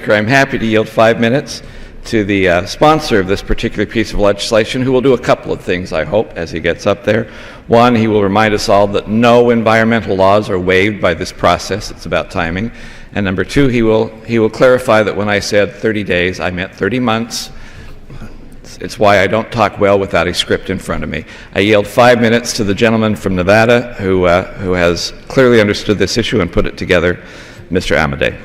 I'm happy to yield 5 minutes to the sponsor of this particular piece of legislation, who will do a couple of things, I hope, as he gets up there. One, he will remind us all that no environmental laws are waived by this process. It's about timing. And number two, he will clarify that when I said 30 days, I meant 30 months. It's why I don't talk well without a script in front of me. I yield 5 minutes to the gentleman from Nevada who has clearly understood this issue and put it together, Mr. Amadei.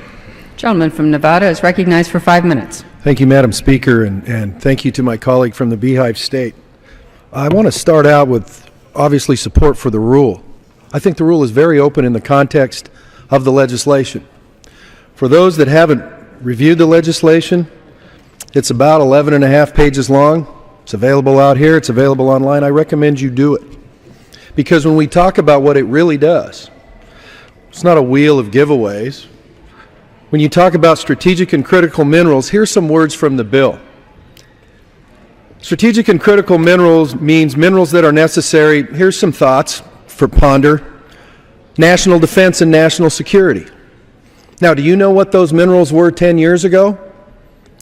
Gentleman from Nevada is recognized for 5 minutes. Thank you, Madam Speaker, and thank you to my colleague from the Beehive State. I want to start out with, obviously, support for the rule. I think the rule is very open in the context of the legislation. For those that haven't reviewed the legislation, it's about 11 and a half pages long. It's available out here. It's available online. I recommend you do it. Because when we talk about what it really does, it's not a wheel of giveaways. When you talk about strategic and critical minerals, here's some words from the bill. Strategic and critical minerals means minerals that are necessary. Here's some thoughts for ponder. National defense and national security. Now, do you know what those minerals were 10 years ago?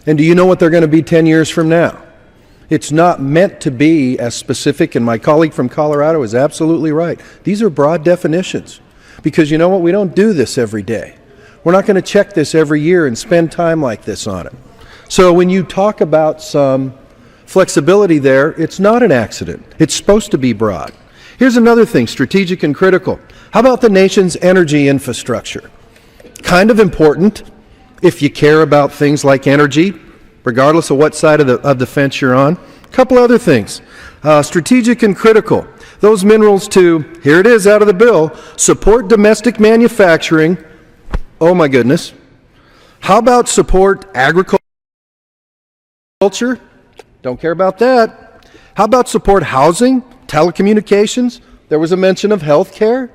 And do you know what they're going to be 10 years from now? It's not meant to be as specific, and my colleague from Colorado is absolutely right. These are broad definitions. Because you know what? We don't do this every day. We're not going to check this every year and spend time like this on it. So when you talk about some flexibility there, it's not an accident. It's supposed to be broad. Here's another thing, strategic and critical. How about the nation's energy infrastructure? Kind of important if you care about things like energy, regardless of what side of the fence you're on. A couple other things. Strategic and critical. Those minerals to, here it is out of the bill, support domestic manufacturing. Oh my goodness. How about support agriculture? Don't care about that. How about support housing, telecommunications? There was a mention of health care.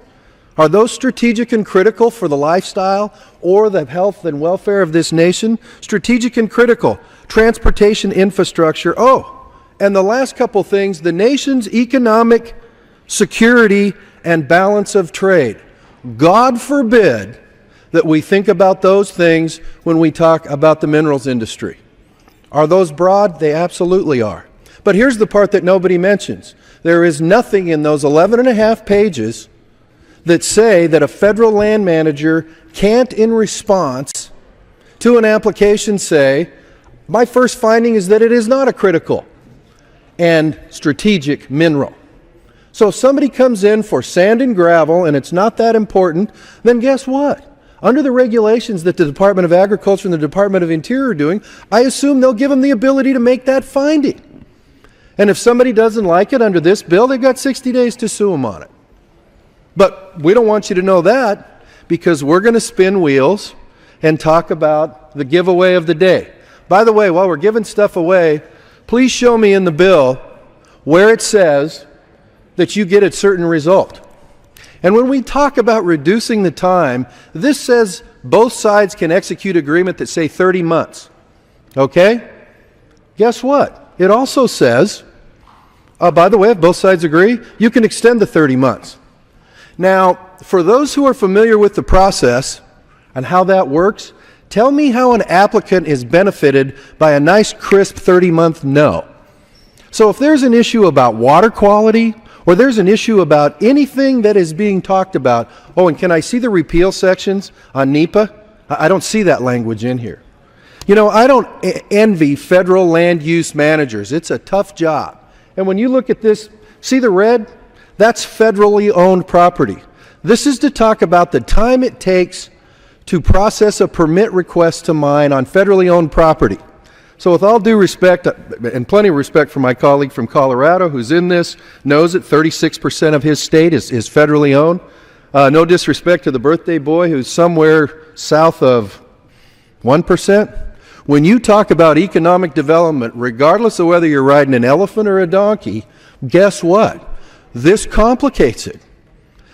Are those strategic and critical for the lifestyle or the health and welfare of this nation? Strategic and critical. Transportation infrastructure. Oh, and the last couple things, the nation's economic security and balance of trade. God forbid that we think about those things when we talk about the minerals industry. Are those broad? They absolutely are. But here's the part that nobody mentions. There is nothing in those 11 and a half pages that say that a federal land manager can't, in response to an application, say, my first finding is that it is not a critical and strategic mineral. So if somebody comes in for sand and gravel and it's not that important, then guess what? Under the regulations that the Department of Agriculture and the Department of Interior are doing, I assume they'll give them the ability to make that finding. And if somebody doesn't like it under this bill, they've got 60 days to sue them on it. But we don't want you to know that, because we're going to spin wheels and talk about the giveaway of the day. By the way, while we're giving stuff away, please show me in the bill where it says that you get a certain result. And when we talk about reducing the time, this says both sides can execute agreement that say 30 months. Okay? Guess what? It also says, by the way, if both sides agree, you can extend the 30 months. Now, for those who are familiar with the process and how that works, tell me how an applicant is benefited by a nice, crisp 30-month no. So if there's an issue about water quality, or there's an issue about anything that is being talked about, oh, and can I see the repeal sections on NEPA? I don't see that language in here. You know, I don't envy federal land use managers. It's a tough job. And when you look at this, see the red? That's federally owned property. This is to talk about the time it takes to process a permit request to mine on federally owned property. So with all due respect, and plenty of respect for my colleague from Colorado who's in this, knows that 36% of his state is federally owned. No disrespect to the birthday boy who's somewhere south of 1%. When you talk about economic development, regardless of whether you're riding an elephant or a donkey, guess what? This complicates it.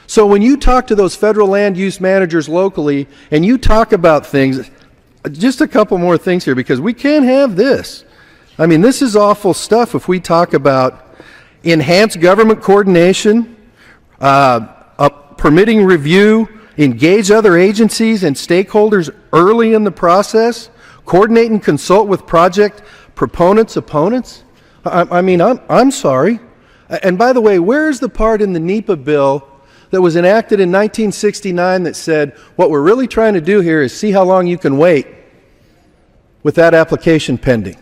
So when you talk to those federal land use managers locally and you talk about things, just a couple more things here, because we can't have this. I mean, this is awful stuff if we talk about enhanced government coordination, permitting review, engage other agencies and stakeholders early in the process, Coordinate and consult with project proponents, opponents? I'm sorry. And by the way, where's the part in the NEPA bill that was enacted in 1969 that said, what we're really trying to do here is see how long you can wait with that application pending?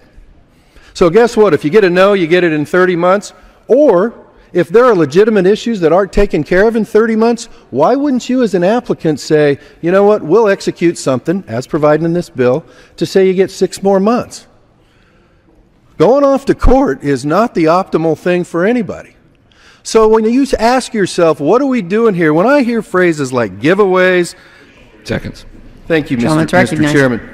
So guess what? If you get a no, you get it in 30 months. Or if there are legitimate issues that aren't taken care of in 30 months, why wouldn't you as an applicant say, you know what, we'll execute something, as provided in this bill, to say you get 6 more months? Going off to court is not the optimal thing for anybody. So when you ask yourself, what are we doing here? When I hear phrases like giveaways... Seconds. Thank you, Gentleman's Mr. recognized. Chairman.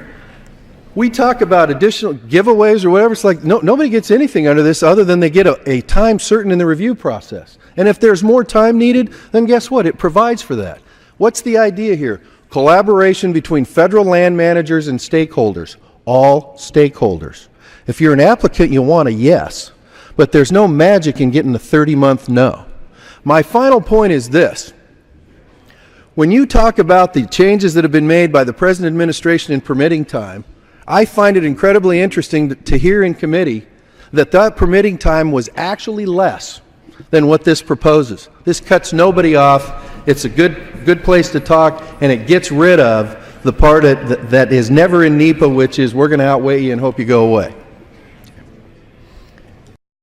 We talk about additional giveaways or whatever. It's like nobody gets anything under this other than they get a time certain in the review process. And if there's more time needed, then guess what? It provides for that. What's the idea here? Collaboration between federal land managers and stakeholders, all stakeholders. If you're an applicant, you want a yes, but there's no magic in getting a 30-month no. My final point is this. When you talk about the changes that have been made by the present administration in permitting time, I find it incredibly interesting to hear in committee that that permitting time was actually less than what this proposes. This cuts nobody off. It's a good place to talk, and it gets rid of the part that is never in NEPA, which is we're going to outweigh you and hope you go away.